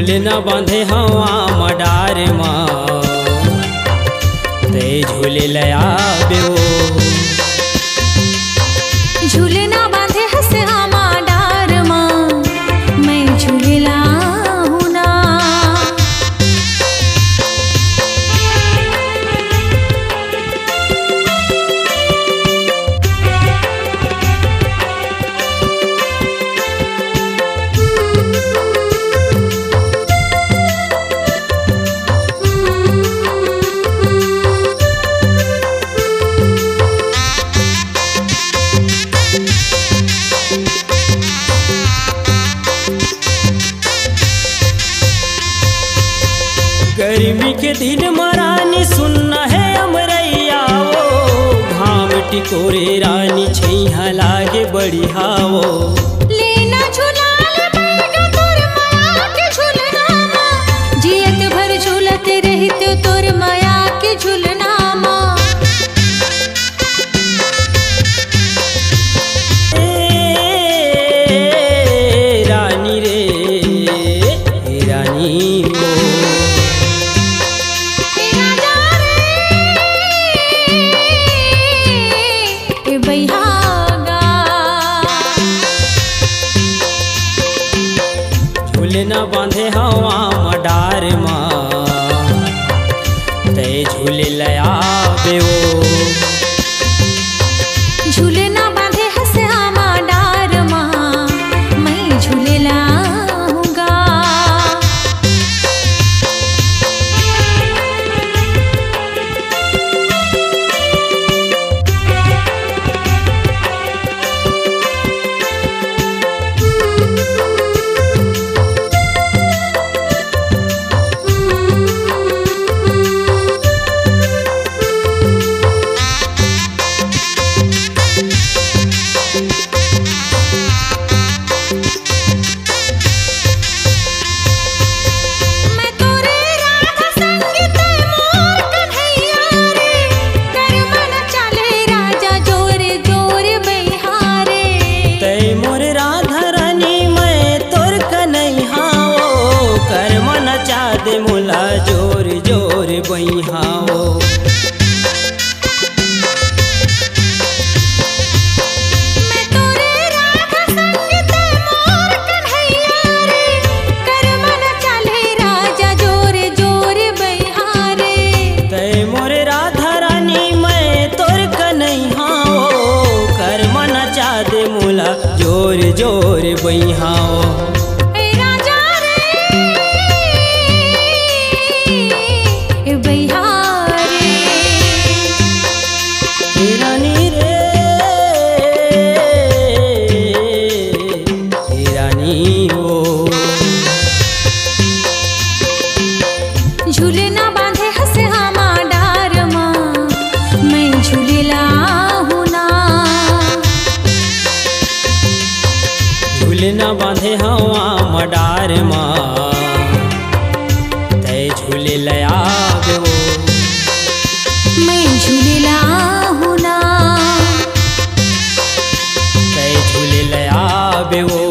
झूले न बांधे हवा मडार माँ ते झूले लया बेओ झूले ना बांधे हसे हमा डार माँ मैं झूले लाऊं ना। गर्मी के दिन मरानी सुनना है अमरैया वो घाम टिकोरे रानी छैहा लागे बड़ी हावो लेना झुलाल बैगा तोर माया के झुलना माँ जियत भर झूलते रहित तोर माया के झुलना माँ। रानी रे रानी वो झूले न बांधे हवा मडार माँ ते झूले लया बेओ झूले ना बांधे हसे हमा डार माँ मैं झूले लाऊंगा। दे मुला जोर जोर बइहाओ मैं तोरे राधा संग ते मोर कन्हैया रे कर मन चले राजा जोर जोर बइहारे ते मोरे राधा रानी मैं तोर कन्हैयाओ कर मन चा दे मुला जोर जोर बइहाओ। रानी रे रानी वो झूले ना बांधे हसे हमा डार माँ मैं झूले लाऊं ना। झूले न बांधे हवा मडार माँ ते झूले लया बेओ मैं झूले लाऊं ना। ते झूले लया बेओ।